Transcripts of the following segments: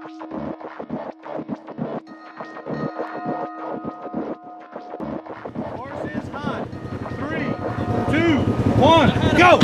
Horses hot. 3, 2, 1, go!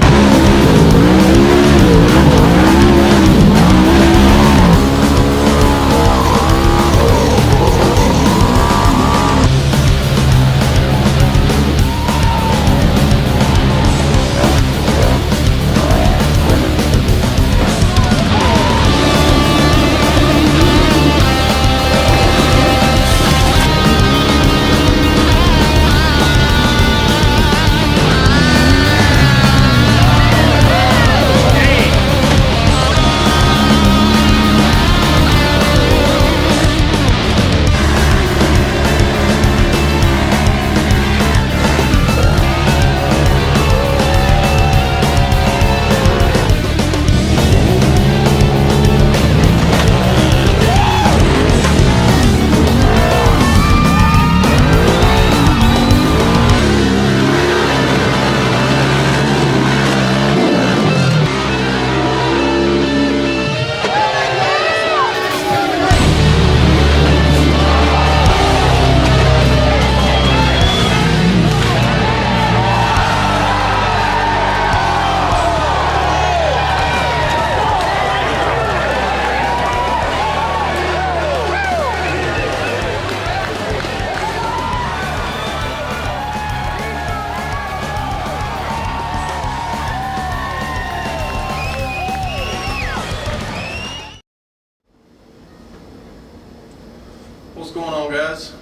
What's going on, guys?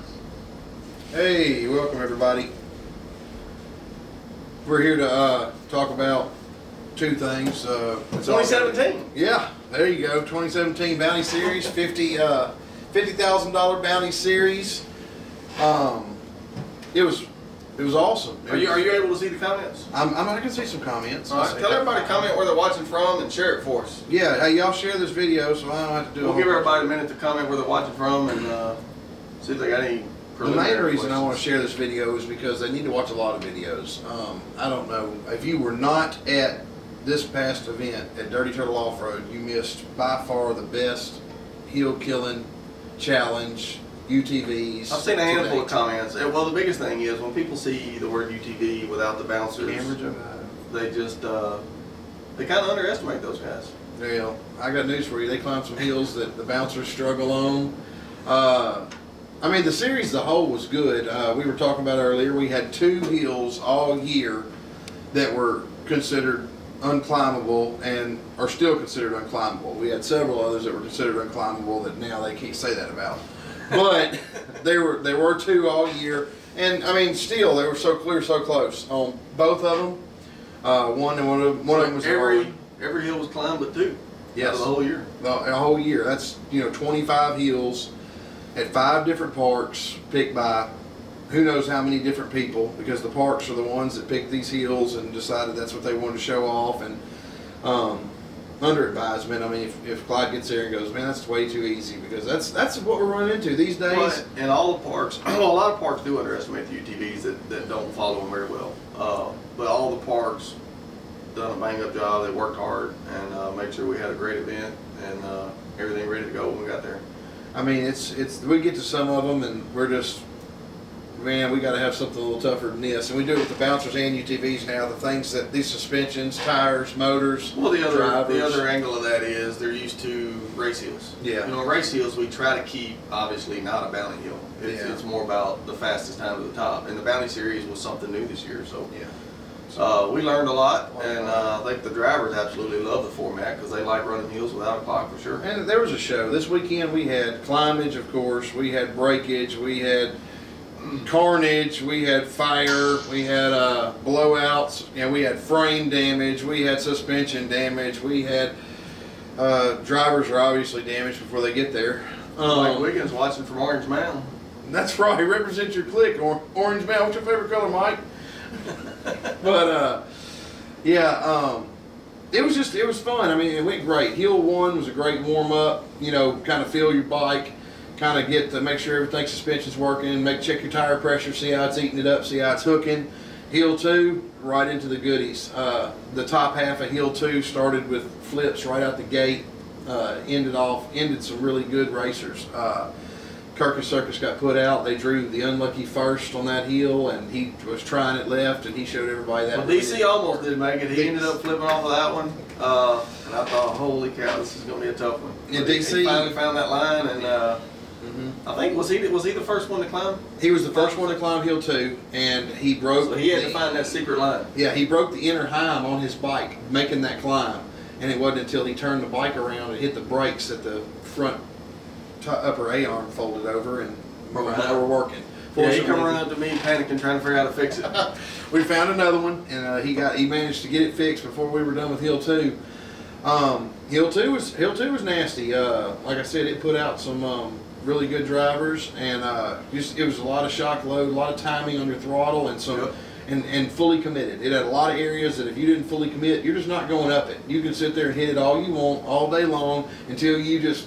Hey, welcome everybody. We're here to talk about two things. 2017. Yeah, there you go. 2017 Bounty Series, $50,000 Bounty Series. It was awesome. Are you able to see the comments? I can see some comments. All right, tell everybody to comment where they're watching from and share it for us. Yeah, hey, y'all share this video so I don't have to do it. We'll give everybody a minute to comment where they're watching from and see if they got any. The main reason I want to share this video is because they need to watch a lot of videos. I don't know, if you were not at this past event at Dirty Turtle Off-Road, you missed by far the best hill killing challenge UTVs. I've seen a handful of comments. Well, the biggest thing is when people see the word UTV without the bouncers, they just they kind of underestimate those guys. Well, I got news for you. They climb some hills that the bouncers struggle on. I mean, the series as a whole was good. We were talking about earlier, we had 2 hills all year that were considered unclimbable and are still considered unclimbable. We had several others that were considered unclimbable that now they can't say that about. But there were 2 all year, and I mean, still they were so clear, so close on both of them. One of them was every hill was climbed but 2. Yes, the whole year. A whole year. That's 25 hills at 5 different parks, picked by who knows how many different people, because the parks are the ones that picked these hills and decided that's what they wanted to show off. And under advisement, I mean, if Clyde gets there and goes, man, that's way too easy, because that's what we're running into these days. But in all the parks, a lot of parks do underestimate the UTVs that don't follow them very well. But all the parks done a bang up job. They worked hard and made sure we had a great event and everything ready to go when we got there. I mean, we get to some of them and we're just, man, we got to have something a little tougher than this. And we do it with the bouncers and UTVs now. The things that these suspensions, tires, motors, well, the drivers. other angle of that is they're used to race hills. Yeah. Race hills we try to keep obviously not a bounty hill. It's more about the fastest time to the top. And the bounty series was something new this year, so yeah. We learned a lot, and I think the drivers absolutely love the format because they like running hills without a clock for sure. And there was a show this weekend. We had climbage, of course. We had breakage. We had carnage. We had fire. We had blowouts. We had frame damage. We had suspension damage. We had drivers are obviously damaged before they get there. Like Wiggins watching from Orange Mountain. That's right. Represent your clique. Orange Mountain. What's your favorite color, Mike? But it was fun. I mean, it went great. Hill 1 was a great warm up. Kind of feel your bike, kind of get to make sure everything's suspension's working. Check your tire pressure, see how it's eating it up, see how it's hooking. Hill 2, right into the goodies. The top half of Hill 2 started with flips right out the gate. ended some really good racers. Kirkus Circus got put out. They drew the unlucky first on that hill, and he was trying it left, and he showed everybody that. Well, DC almost didn't make it. He ended up flipping off of that one, and I thought, holy cow, this is going to be a tough one. Yeah, But DC he finally found that line, and I think was he the first one to climb? He was the first one to climb hill 2, and he broke. So he had to find that secret line. Yeah, he broke the inner heim on his bike making that climb, and it wasn't until he turned the bike around and hit the brakes that the front upper A-arm folded over, and now we're working. Yeah, he come running up to me panicking, trying to figure out how to fix it. We found another one, and he managed to get it fixed before we were done with hill 2. Hill 2 was nasty. Like I said, it put out some really good drivers, and it was a lot of shock load, a lot of timing on your throttle, and some. Yep. And fully committed. It had a lot of areas that if you didn't fully commit, you're just not going up it. You can sit there and hit it all you want all day long until you just,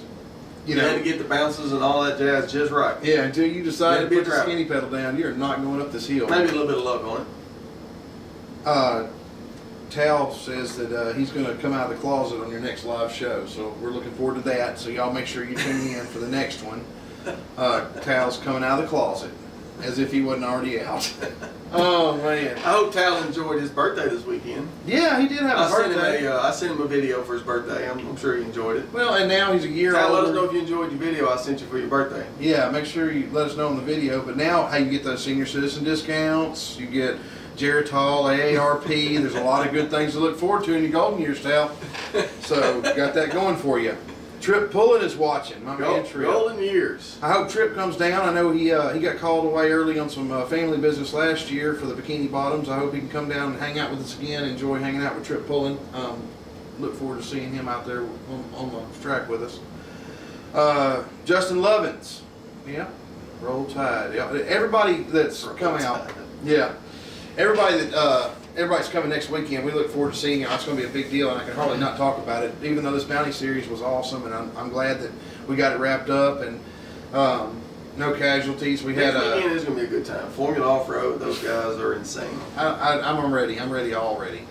You had to get the bounces and all that jazz just right. Yeah, until you decide to be put the a skinny pedal down, you're not going up this hill. Maybe a little bit of luck on it. Tal says that he's going to come out of the closet on your next live show, so we're looking forward to that. So y'all make sure you tune in for the next one. Tal's coming out of the closet, as if he wasn't already out. Oh man! I hope Tal enjoyed his birthday this weekend. Yeah, he did have a birthday. I sent him a video for his birthday. I'm sure he enjoyed it. Well, and now he's a year Tal, older. let us know if you enjoyed your video I sent you for your birthday. Yeah, make sure you let us know on the video. But now, how you get those senior citizen discounts, you get Geritol, AARP. There's a lot of good things to look forward to in your golden years, Tal. So, got that going for you. Trip Pullen is watching. My man Trip. Golden years. I hope Trip comes down. I know he got called away early on some family business last year for the Bikini Bottoms. I hope he can come down and hang out with us again. Enjoy hanging out with Trip Pullen. Look forward to seeing him out there on the track with us. Justin Lovins. Yeah. Roll Tide. Yeah. Everybody that's coming out. Yeah. Everybody's coming next weekend. We look forward to seeing you. It's going to be a big deal, and I can hardly not talk about it, even though this bounty series was awesome, and I'm glad that we got it wrapped up, and no casualties. We Next had weekend is going to be a good time. Formula Offroad, those guys are insane. I'm ready. I'm ready already.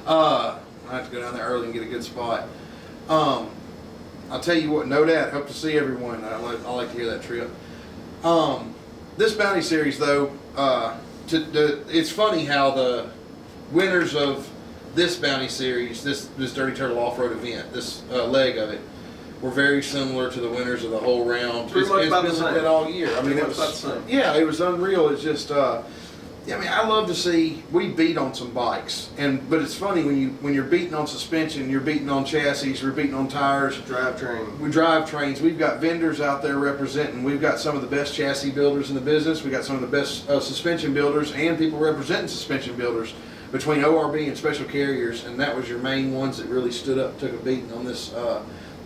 I have to go down there early and get a good spot. I'll tell you what, no doubt, hope to see everyone. I like to hear that, Trip. This bounty series, though, it's funny how the winners of this bounty series, this Dirty Turtle Off-Road event, this leg of it, were very similar to the winners of the whole round. Pretty much about the been same. like that all year. I mean, it was about the same. Yeah, it was unreal. It's just, I mean, I love to see we beat on some bikes, but it's funny when you're beating on suspension, you're beating on chassis, you're beating on tires, Drivetrain. we drive trains. We've got vendors out there representing. We've got some of the best chassis builders in the business. We got some of the best suspension builders and people representing suspension builders between ORB and Special Carriers, and that was your main ones that really stood up, took a beating on this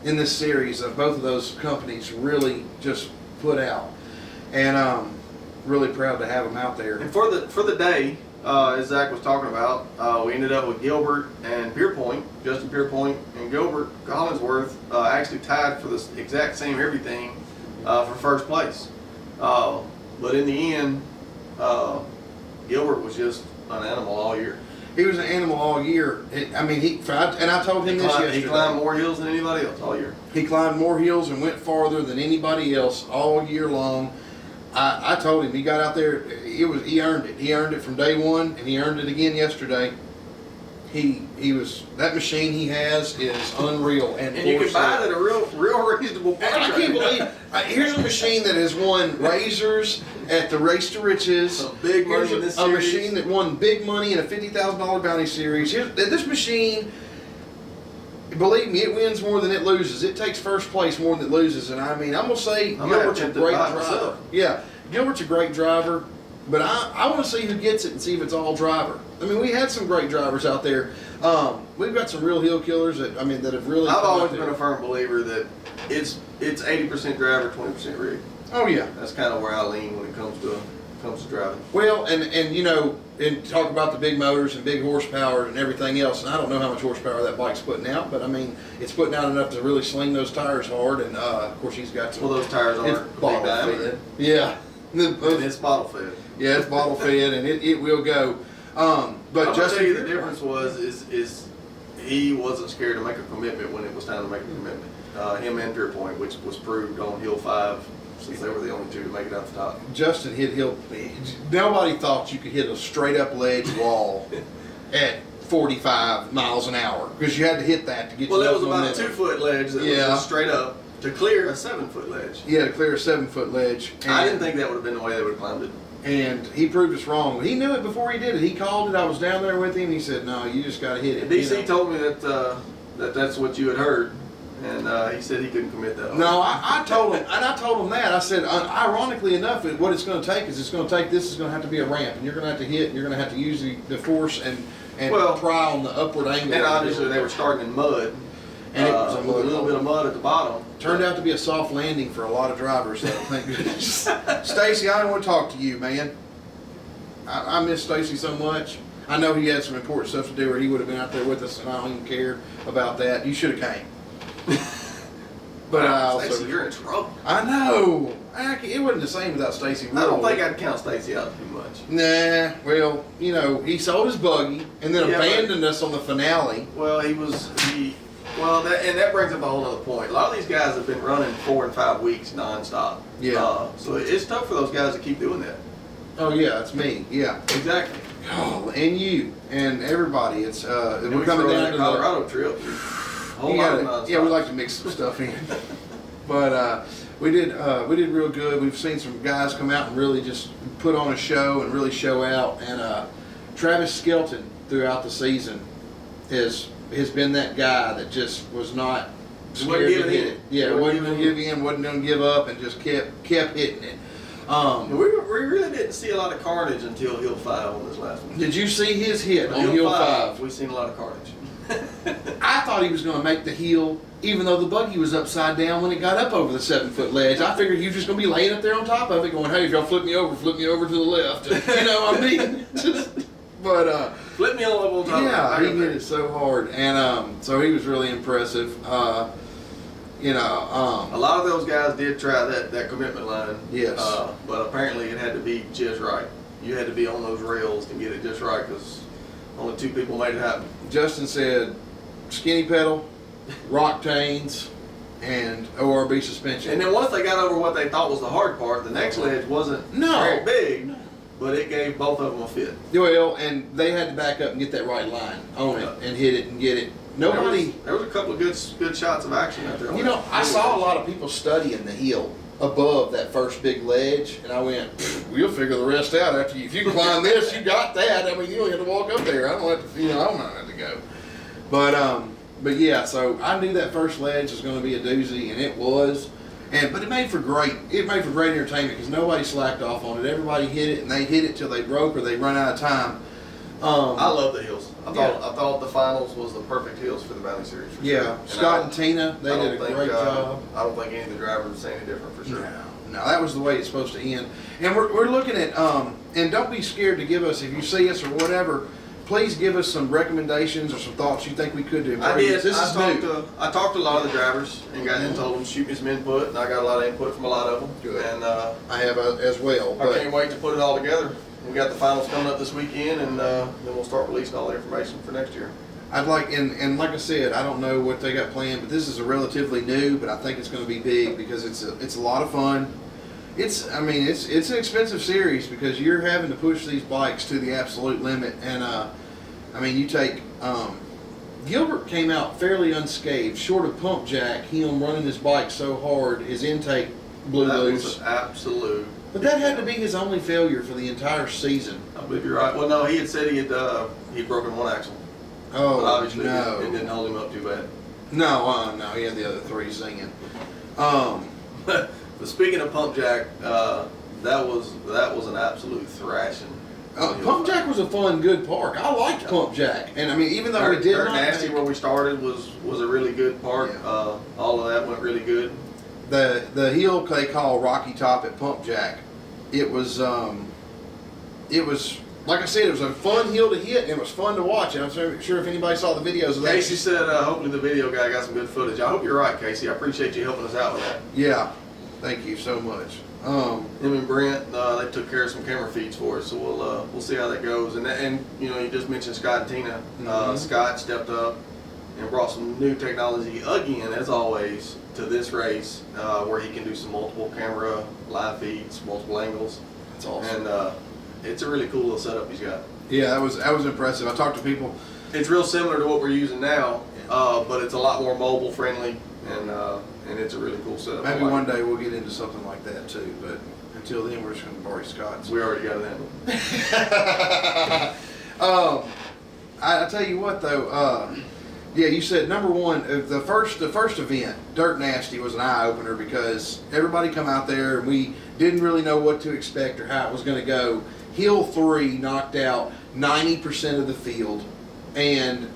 in this series. Of both of those companies really just put out, and really proud to have them out there. And for the day, as Zach was talking about, we ended up with Gilbert and Pierpoint, Justin Pierpoint and Gilbert Collinsworth, actually tied for the exact same everything for first place. But in the end, Gilbert was just an animal all year. He was an animal all year. I mean, I told him this yesterday. He climbed more hills than anybody else all year. He climbed more hills and went farther than anybody else all year long. I told him, he got out there, he earned it. He earned it from day one, and he earned it again yesterday. That machine he has is unreal. And you can buy it at a real reasonable price. I can't believe, here's a machine that has won razors at the Race to Riches. Some big money in this a series. machine that won big money in a $50,000 bounty series. This machine, believe me, it wins more than it loses. It takes first place more than it loses. And I mean, I'm going to say Gilbert's a great driver. Yeah, Gilbert's a great driver. But I want to see who gets it and see if it's all driver. I mean, we had some great drivers out there. We've got some real hill killers that have really. I've always been a firm believer that it's 80% driver, 20% rig. Oh yeah, that's kind of where I lean when it comes to driving. Well, and talk about the big motors and big horsepower and everything else. And I don't know how much horsepower that bike's putting out, but I mean, it's putting out enough to really sling those tires hard. And of course, he's got some. Well, those tires aren't big diameter. Yeah. It's bottle fed. Yeah, it's bottle fed, and it will go. But I'll Justin, tell you the difference is he wasn't scared to make a commitment when it was time to make a commitment. Him and Pierpoint, which was proved on Hill 5, since they were the only two to make it out the top. Justin hit hill. Nobody thought you could hit a straight up ledge wall at 45 miles an hour, because you had to hit that to get. Well, that was about a 2-foot ledge that was Yeah. just straight up to clear a 7-foot ledge. Yeah, to clear a 7-foot ledge. I didn't think that would have been the way they would have climbed it. And he proved us wrong. He knew it before he did it. He called it. I was down there with him. He said, "No, you just got to hit it." DC told me that that's what you had heard, and he said he couldn't commit that. No, I told him, and I told him that. I said, ironically enough, what it's going to take is this is going to have to be a ramp, and you're going to have to hit, and you're going to have to use the force and try on the upward angle. And obviously they were starting in mud, and it was with a little bit of mud at the bottom. Turned out to be a soft landing for a lot of drivers, though. Thank goodness. Stacy, I don't want to talk to you, man. I miss Stacy so much. I know he had some important stuff to do, or he would have been out there with us, and I don't even care about that. You should have came. But I also, Stacy, you're in trouble. I know. It wasn't the same without Stacy. I don't think I'd count Stacy out too much. Nah. Well, he sold his buggy and then abandoned us on the finale. Well, that brings up a whole other point. A lot of these guys have been running 4 and 5 weeks nonstop. Yeah. So it's tough for those guys to keep doing that. Oh yeah, it's me. Yeah. Exactly. Oh, and you and everybody. It's we're coming down to the Colorado trip. We like to mix some stuff in. But we did real good. We've seen some guys come out and really just put on a show and really show out. And Travis Skelton throughout the season has been that guy that just was not scared to hit it. Yeah, wasn't going to give in, wasn't going to give up, and just kept hitting it. We really didn't see a lot of carnage until Hill 5 on this last one. Did you see his hit on Hill 5? We've seen a lot of carnage. I thought he was going to make the hill, even though the buggy was upside down when it got up over the 7-foot ledge. I figured he was just going to be laying up there on top of it, going, "Hey, if y'all flip me over to the left." You know what I mean? But flip me all up on top. Yeah, he hit it so hard, and so he was really impressive. A lot of those guys did try that commitment line. Yes. But apparently it had to be just right. You had to be on those rails to get it just right, because only 2 people made it happen. Justin said skinny pedal, Roctanes, and ORB suspension. And then once they got over what they thought was the hard part, the next ledge wasn't very big, but it gave both of them a fit. Well, and they had to back up and get that right line on it and hit it and get it. There was a couple of good shots of action out there. I saw a lot of people studying the hill above that first big ledge, and I went, "We'll figure the rest out after you. If you can climb this, you got that. I mean, you don't have to walk up there. I don't have to, I don't know how to go." But yeah, so I knew that first ledge was going to be a doozy, and it was. But it made for great entertainment, because nobody slacked off on it. Everybody hit it, and they hit it till they broke or they run out of time. I love the hills. I thought the finals was the perfect hills for the Valley Series. For yeah, sure. Scott and Tina, they did a great job. I don't think any of the drivers would say any different, for sure. No, that was the way it's supposed to end. And we're looking at, and don't be scared to give us, if you see us or whatever, please give us some recommendations or some thoughts you think we could do. I did. I talked to a lot of the drivers and told them to shoot me some input, and I got a lot of input from a lot of them. Good. And I have as well. I can't wait to put it all together. We got the finals coming up this weekend, and then we'll start releasing all the information for next year. I'd like, and like I said, I don't know what they got planned, but this is a relatively new, but I think it's going to be big, because it's a lot of fun. It's an expensive series, because you're having to push these bikes to the absolute limit, and you take Gilbert came out fairly unscathed, short of pump jack. Him running his bike so hard, his intake blew loose. Was absolute. But that had to be his only failure for the entire season. I believe you're right. Well, no, he had said he'd broken one axle. Oh, but obviously no. It didn't hold him up too bad. No, he had the other 3 singing. But speaking of pump jack, that was an absolute thrashing. Pump jack was a fun, good park. I liked Pump jack, and even though we did not nasty where we started was a really good park. Yeah. All of that went really good. The hill they call Rocky Top at Pump Jack, it was like I said, it was a fun hill to hit, and it was fun to watch. And I'm sure if anybody saw the videos of that. Casey said, hopefully the video guy got some good footage. I hope you're right, Casey. I appreciate you helping us out with that. Yeah, thank you so much. Him and Brent, they took care of some camera feeds for us, so we'll see how that goes. And you just mentioned Scott and Tina. Mm-hmm. Scott stepped up and brought some new technology again, as always, to this race, where he can do some multiple camera live feeds, multiple angles. That's awesome. And it's a really cool little setup he's got. Yeah, that was impressive. I talked to people. It's real similar to what we're using now, but it's a lot more mobile friendly, and it's a really cool setup. Maybe one day we'll get into something like that too, but until then we're just going to borrow Scott's. We already got it handled. I tell you what though, yeah, you said number one, the first event, Dirt Nasty, was an eye opener because everybody come out there and we didn't really know what to expect or how it was going to go. Hill 3 knocked out 90% of the field, and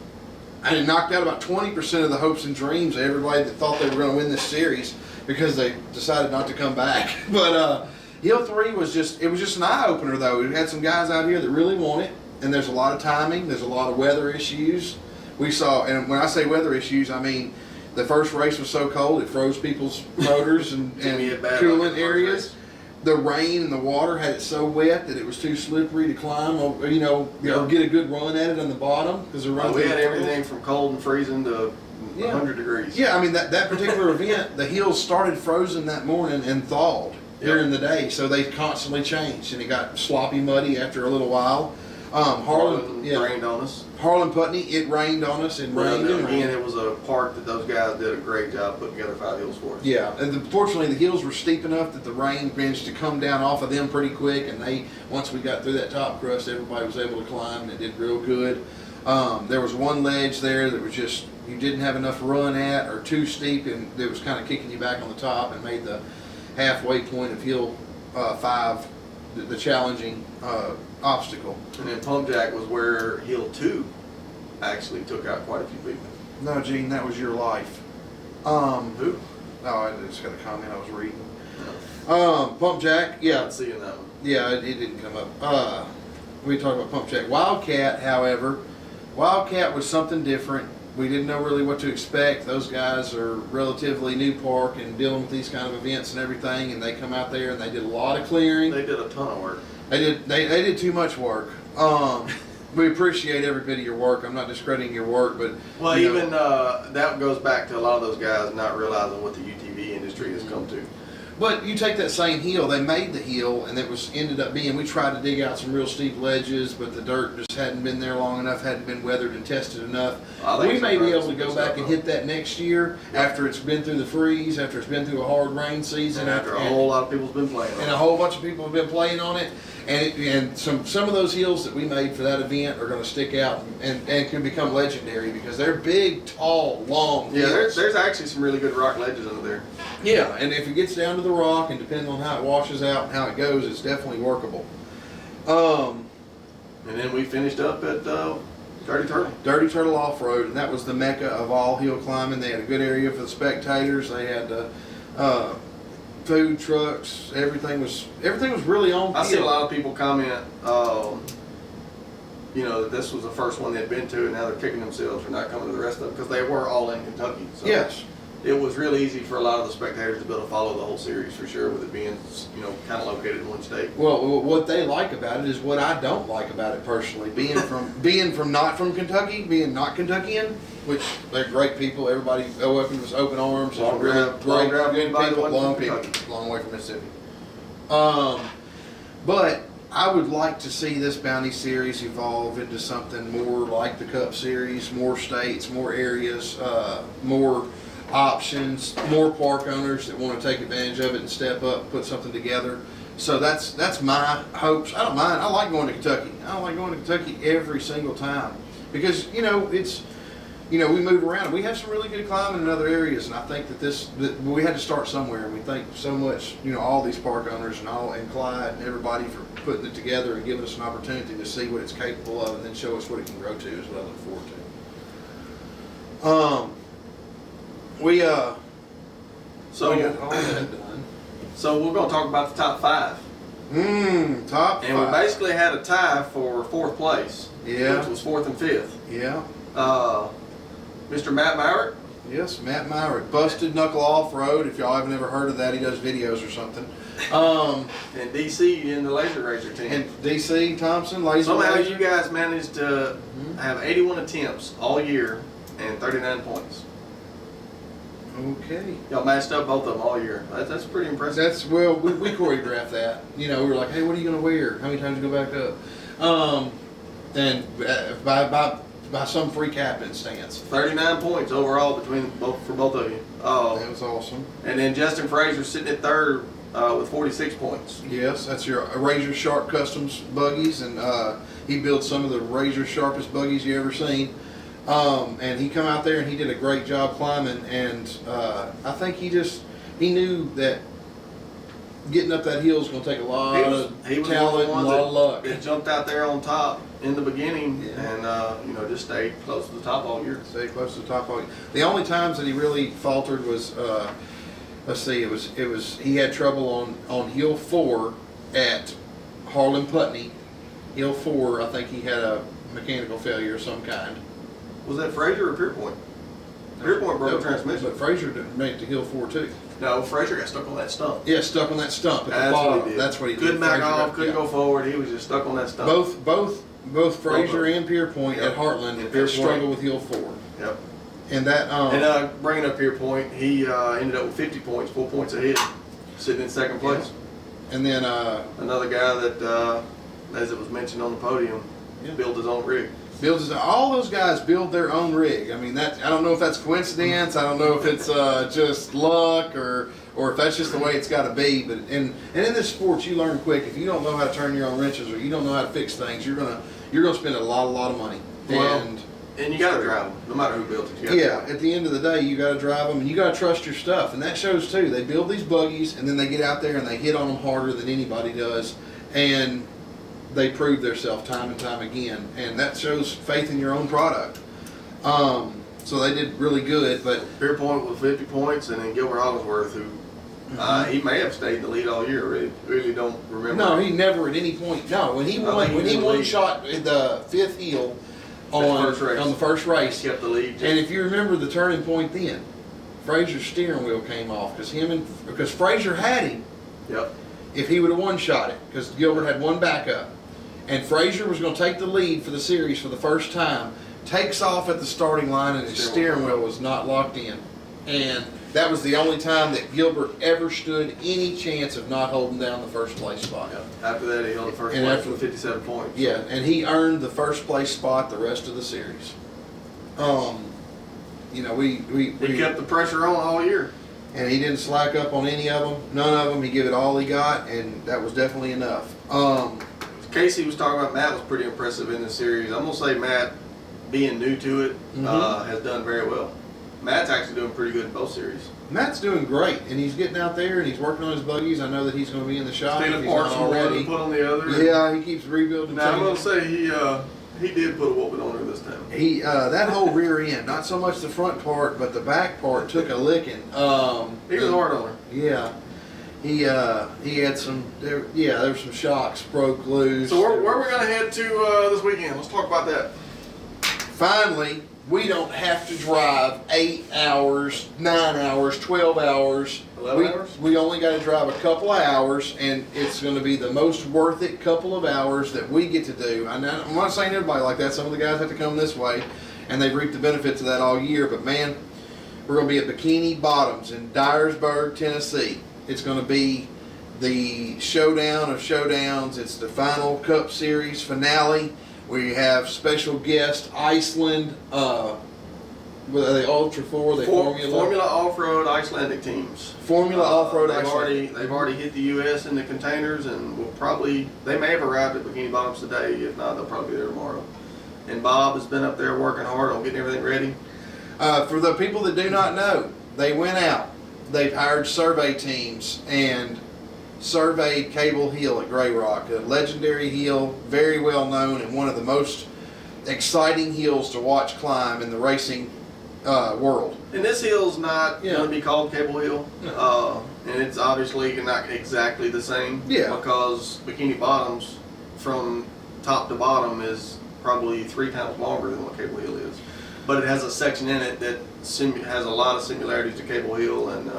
it knocked out about 20% of the hopes and dreams of everybody that thought they were going to win this series because they decided not to come back. But Hill 3 was just an eye opener though. We had some guys out here that really want it, and there's a lot of timing, there's a lot of weather issues. We saw, and when I say weather issues, I mean the first race was so cold it froze people's motors and coolant areas. The rain and the water had it so wet that it was too slippery to climb, or get a good run at it on the bottom because we had everything from cold and freezing to 100 degrees. Yeah, I mean that particular event, the hills started frozen that morning and thawed during the day, so they constantly changed, and it got sloppy, muddy after a little while. Harlan rained on us. Harlan Putney, it rained on us and rained and rained. Again, it was a park that those guys did a great job putting together 5 hills for us. Yeah, and fortunately the hills were steep enough that the rain managed to come down off of them pretty quick, and once we got through that top crust, everybody was able to climb, and it did real good. There was one ledge there that was just, you didn't have enough run at, or too steep, and it was kind of kicking you back on the top and made the halfway point of Hill 5 the challenging obstacle. And then Pump Jack was where Hill 2 actually took out quite a few people. No, Gene, that was your life. Who? Oh, I just got a comment I was reading. Pump Jack, yeah. I'm not seeing that one. Yeah, it didn't come up. We talked about Pump Jack. Wildcat, however, Wildcat was something different. We didn't know really what to expect. Those guys are relatively new park and dealing with these kind of events and everything, and they come out there and they did a lot of clearing. They did a ton of work. They did too much work. We appreciate every bit of your work. I'm not discrediting your work, but that goes back to a lot of those guys not realizing what the UTV industry has come to. But you take that same hill, they made the hill, and ended up being, we tried to dig out some real steep ledges, but the dirt just hadn't been there long enough, hadn't been weathered and tested enough. We may be able to go back and hit that next year after it's been through the freeze, after it's been through a hard rain season. And after a whole lot of people's been playing on it. And a whole bunch of people have been playing on it. And some of those hills that we made for that event are going to stick out and can become legendary because they're big, tall, long hills. There's actually some really good rock ledges under there. Yeah, and if it gets down to the rock and depending on how it washes out and how it goes, it's definitely workable. And then we finished up at Dirty Turtle. Dirty Turtle Offroad, and that was the mecca of all hill climbing. They had a good area for the spectators. They had food trucks. Everything was really on. I see a lot of people comment, that this was the first one they'd been to, and now they're kicking themselves for not coming to the rest of them because they were all in Kentucky. So yes. It was really easy for a lot of the spectators to be able to follow the whole series for sure, with it being, kind of located in one state. Well, what they like about it is what I don't like about it personally. Being from not from Kentucky, being not Kentuckian, which they're great people. Everybody welcomed us open arms. Long way from Mississippi. But I would like to see this Bounty Series evolve into something more like the Cup Series, more states, more areas, more options, more park owners that want to take advantage of it and step up and put something together. So that's my hopes. I don't mind. I like going to Kentucky. I don't like going to Kentucky every single time because it's we move around. We have some really good climbing in other areas, and I think that we had to start somewhere. And we thank so much all these park owners and Clyde and everybody for putting it together and giving us an opportunity to see what it's capable of and then show us what it can grow to is what I look forward to. We got all that done. So we're going to talk about the top 5. Top 5. And we basically had a tie for 4th place. Yeah. Which was 4th and 5th. Yeah. Mr. Matt Mowrick. Yes, Matt Mowrick. Busted Knuckle Off-Road. If y'all have never heard of that, he does videos or something. And DC in the Laser Racer team. And DC Thompson, Laser Somehow Racer. you guys managed to have 81 attempts all year and 39 points. Okay. Y'all matched up both of them all year. That's pretty impressive. That's well, we choreographed that. You know, we were like, hey, what are you gonna wear? How many times you go back up? And by some freak happenstance. 39 points overall for both of you. That was awesome. And then Justin Frazier sitting at third with 46 points. Yes, that's your Razor Sharp Customs buggies, and he built some of the razor sharpest buggies you ever seen. And he come out there and he did a great job climbing, and I think he knew that getting up that hill is going to take a lot of talent and a lot of luck. That jumped out there on top in the beginning, and just stayed close to the top all year. Stayed close to the top all year. The only times that he really faltered was, let's see, it was he had trouble on hill 4 at Harlan Putney. Hill 4, I think he had a mechanical failure of some kind. Was that Frazier or Pierpoint? Pierpoint broke the transmission. But Frazier didn't make it to hill 4 too. No, Frazier got stuck on that stump. Yeah, stuck on that stump at the bottom. That's what he did. Couldn't back off, couldn't go forward. He was just stuck on that stump. Both Frazier and Pierpoint at Heartland had struggled with hill 4. Yep. And that bringing up Pierpoint, he ended up with 50 points, 4 points ahead, sitting in second place. Yeah. And then another guy that, as it was mentioned on the podium, built his own rig. All those guys build their own rig. I mean, I don't know if that's coincidence. I don't know if it's just luck or if that's just the way it's got to be. But in this sport, you learn quick. If you don't know how to turn your own wrenches or you don't know how to fix things, you're gonna spend a lot of money. And you got to drive them, no matter who built it. At the end of the day, you got to drive them and you got to trust your stuff, and that shows too. They build these buggies and then they get out there and they hit on them harder than anybody does, and they prove themselves time and time again, and that shows faith in your own product. So they did really good. But Pierpoint with 50 points, and then Gilbert Hollingsworth, who he may have stayed in the lead all year. Really don't remember. No, he never at any point. No, when he won shot in the 5th hill on the first race, he kept the lead. And if you remember the turning point, then Frazier's steering wheel came off because Frazier had him. Yep. If he would have one shot it, because Gilbert had one backup. And Frazier was going to take the lead for the series for the first time, takes off at the starting line, and his steering wheel was not locked in. And that was the only time that Gilbert ever stood any chance of not holding down the first place spot. Yep. After that, he held the first place with 57 points. Yeah, and he earned the first place spot the rest of the series. We kept the pressure on all year. And he didn't slack up on any of them. None of them. He gave it all he got, and that was definitely enough. Casey was talking about Matt was pretty impressive in this series. I'm going to say Matt, being new to it, has done very well. Matt's actually doing pretty good in both series. Matt's doing great, and he's getting out there, and he's working on his buggies. I know that he's going to be in the shop. Stealing parts from one and put on the other. Yeah, he keeps rebuilding. Now, I'm going to say he did put a whooping on her this time. That whole rear end, not so much the front part, but the back part took a licking. He was hard on her. Yeah. He had some, there were some shocks broke loose. So where are we going to head to this weekend? Let's talk about that. Finally, we don't have to drive 8 hours, 9 hours, 12 hours. 11 hours? We only got to drive a couple of hours, and it's going to be the most worth it couple of hours that we get to do. I'm not saying everybody like that. Some of the guys have to come this way, and they've reaped the benefits of that all year. But man, we're going to be at Bikini Bottoms in Dyersburg, Tennessee. It's going to be the showdown of showdowns. It's the final Cup Series finale. We have special guest Iceland. Are they Ultra 4? They Formula Offroad Icelandic teams. Formula Offroad Icelandic. They've already hit the U.S. in the containers, and they may have arrived at Bikini Bottoms today. If not, they'll probably be there tomorrow. And Bob has been up there working hard on getting everything ready. For the people that do not know, they went out. They've hired survey teams and surveyed Cable Hill at Grey Rock, a legendary hill, very well known, and one of the most exciting hills to watch climb in the racing world. And this hill's not going to be called Cable Hill, No. And it's obviously not exactly the same, because Bikini Bottoms from top to bottom is probably 3 times longer than what Cable Hill is. But it has a section in it that has a lot of similarities to Cable Hill, and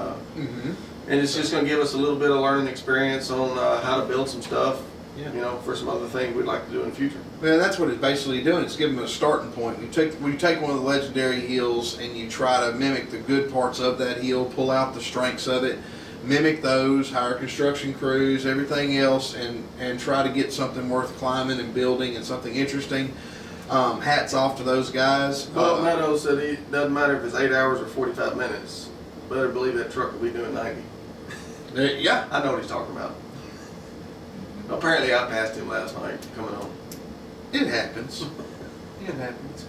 it's just going to give us a little bit of learning experience on how to build some stuff Yeah. you know, for some other things we'd like to do in the future. Well, that's what it's basically doing. It's giving them a starting point. You take one of the legendary hills and you try to mimic the good parts of that hill, pull out the strengths of it, mimic those, hire construction crews, everything else, and try to get something worth climbing and building and something interesting. Hats off to those guys. Well, Meadows said it doesn't matter if it's 8 hours or 45 minutes. Better believe that truck will be doing 90. Yeah. I know what he's talking about. Apparently, I passed him last night coming home. It happens. It happens.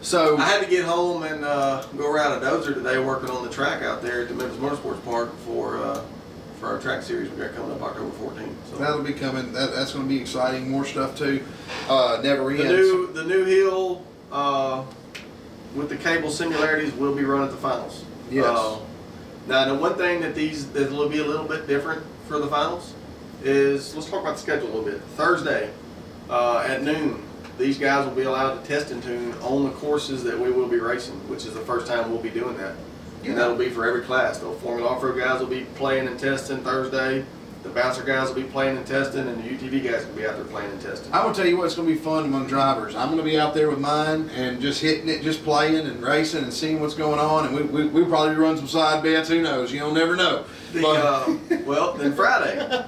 So I had to get home and go around a dozer today, working on the track out there at the Memphis Motorsports Park for our track series we got coming up October 14th. So that'll be coming. That's going to be exciting. More stuff too. Never ends. The new hill with the cable similarities will be run at the finals. Yes. Now, the one thing that will be a little bit different for the finals is, let's talk about the schedule a little bit. Thursday at noon, these guys will be allowed to test and tune on the courses that we will be racing, which is the first time we'll be doing that. And that'll be for every class. The Formula Off-Road guys will be playing and testing Thursday. The bouncer guys will be playing and testing, and the UTV guys will be out there playing and testing. I'm going to tell you what's going to be fun among drivers. I'm going to be out there with mine and just hitting it, just playing and racing and seeing what's going on. And we'll probably run some side bets. Who knows? You'll never know. Well, then Friday,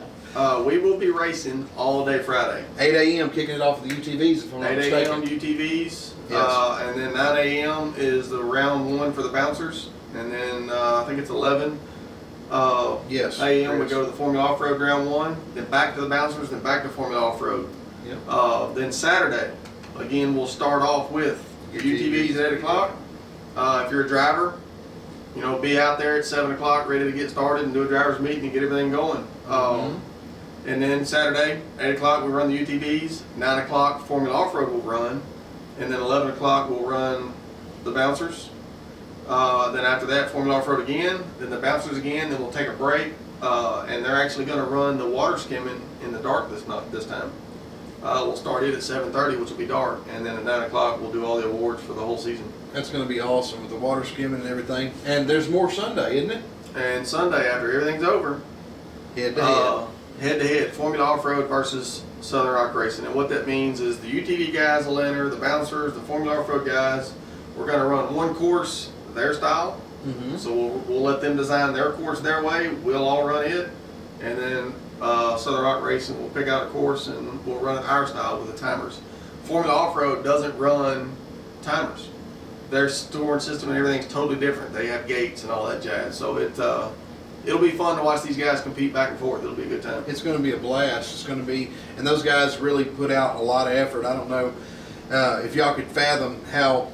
we will be racing all day Friday. 8 a.m. kicking it off with the UTVs, if I'm not 8 mistaken. a.m. UTVs, Yes. and then 9 a.m. is the round one for the bouncers, and then I think it's 11 Yes. a.m. we go to the Formula Off-Road round one, then back to the bouncers, then back to Formula Off-Road. Yep. Then Saturday, again, we'll start off with UTVs at 8 o'clock. If you're a driver, you know, be out there at 7 o'clock ready to get started and do a driver's meeting and get everything going. And then Saturday, 8 o'clock, we run the UTVs. 9 o'clock, Formula Off-Road will run. And then 11 o'clock, we'll run the bouncers. Then after that, Formula Off-Road again. Then the bouncers again. Then we'll take a break. And they're actually going to run the water skimming in the dark this time. We'll start it at 7:30, which will be dark. And then at 9 o'clock, we'll do all the awards for the whole season. That's going to be awesome with the water skimming and everything. And there's more Sunday, isn't it? And Sunday, after everything's over, Head to head. head-to-head, Formula Off-Road versus Southern Rock Racing. And what that means is the UTV guys will enter, the bouncers, the Formula Off-Road guys. We're going to run one course their style. So we'll let them design their course their way. We'll all run it. And then Southern Rock Racing will pick out a course and we'll run it our style with the timers. Formula Off-Road doesn't run timers. Their scoring system and everything's totally different. They have gates and all that jazz. So it'll be fun to watch these guys compete back and forth. It'll be a good time. It's going to be a blast. It's going to be, and those guys really put out a lot of effort. I don't know if y'all could fathom how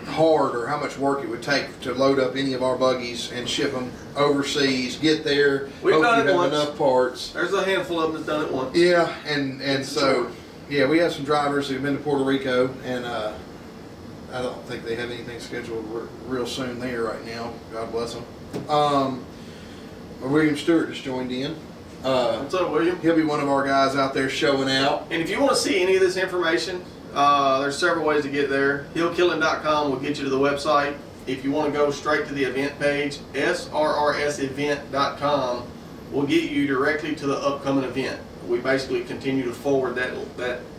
hard or how much work it would take to load up any of our buggies and ship them overseas, get there, We've done it once. enough parts. There's a handful of them that's done it once. Yeah, and so, yeah, we have some drivers who've been to Puerto Rico, and I don't think they have anything scheduled real soon there right now. God bless them. William Stewart just joined in. What's up, William? He'll be one of our guys out there showing out. And if you want to see any of this information, there's several ways to get there. Hillkilling.com will get you to the website. If you want to go straight to the event page, srrsevent.com will get you directly to the upcoming event. We basically continue to forward that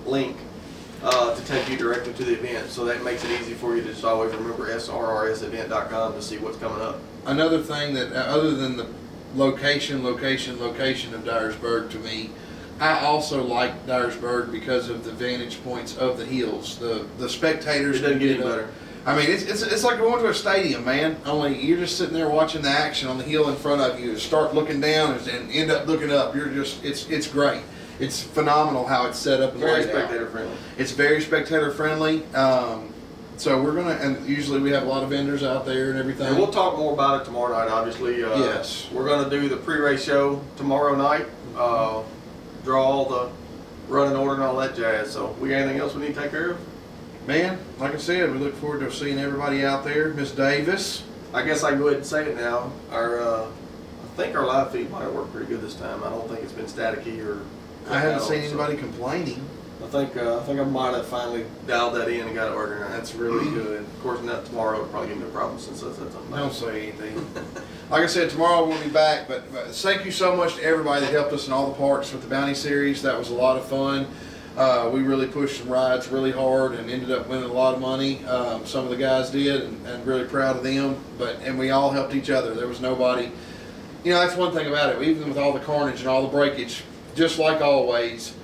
link to take you directly to the event. So that makes it easy for you to just always remember srrsevent.com to see what's coming up. Another thing that, other than the location of Dyersburg, to me, I also like Dyersburg because of the vantage points of the hills. The spectators. It doesn't get any better. I mean, it's like going to a stadium, man. Only you're just sitting there watching the action on the hill in front of you. Start looking down and end up looking up. It's great. It's phenomenal how it's set up and Very laid out. spectator friendly. It's very spectator friendly. So we're gonna, and usually we have a lot of vendors out there and everything. And we'll talk more about it tomorrow night, obviously. Yes. We're going to do the pre-race show tomorrow night. Draw all the running order and all that jazz. So we got anything else we need to take care of? Man, like I said, we look forward to seeing everybody out there. Miss Davis. I guess I can go ahead and say it now. I think our live feed might have worked pretty good this time. I don't think it's been staticky or. I haven't seen anybody complaining. I think I might have finally dialed that in and got it working. That's really good. Of course, not tomorrow will probably give me a problem since that's something. Don't say anything. Like I said, tomorrow we'll be back, but thank you so much to everybody that helped us in all the parks with the Bounty Series. That was a lot of fun. We really pushed some rides really hard and ended up winning a lot of money. Some of the guys did, and really proud of them. And we all helped each other. There was nobody. You know, that's one thing about it. Even with all the carnage and all the breakage, just like always,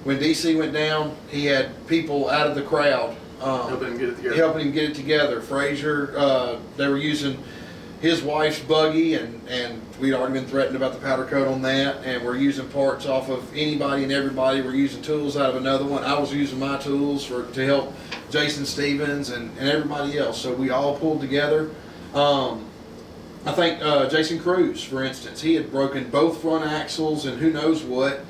when DC went down, he had people out of the crowd Helping him get it together. helping him get it together. Frazier, they were using his wife's buggy, and we'd already been threatened about the powder coat on that, and we're using parts off of anybody and everybody. We're using tools out of another one. I was using my tools to help Jason Stevens and everybody else. So we all pulled together. I think Jason Cruz, for instance, he had broken both front axles and who knows what,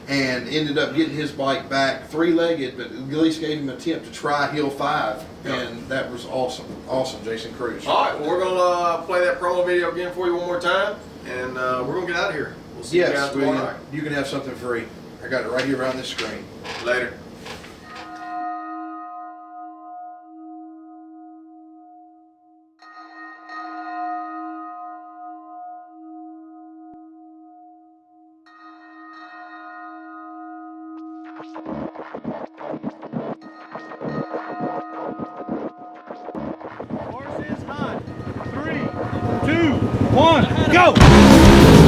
and ended up getting his bike back three-legged, but at least gave him an attempt to try Hill 5, and that was awesome. Awesome, Jason Cruz. All right, well, we're going to play that promo video again for you one more time, and we're going to get out of here. We'll see you guys tomorrow night. You can have something free. I got it right here around this screen. Later. Horses hot. 3, 2, 1, go!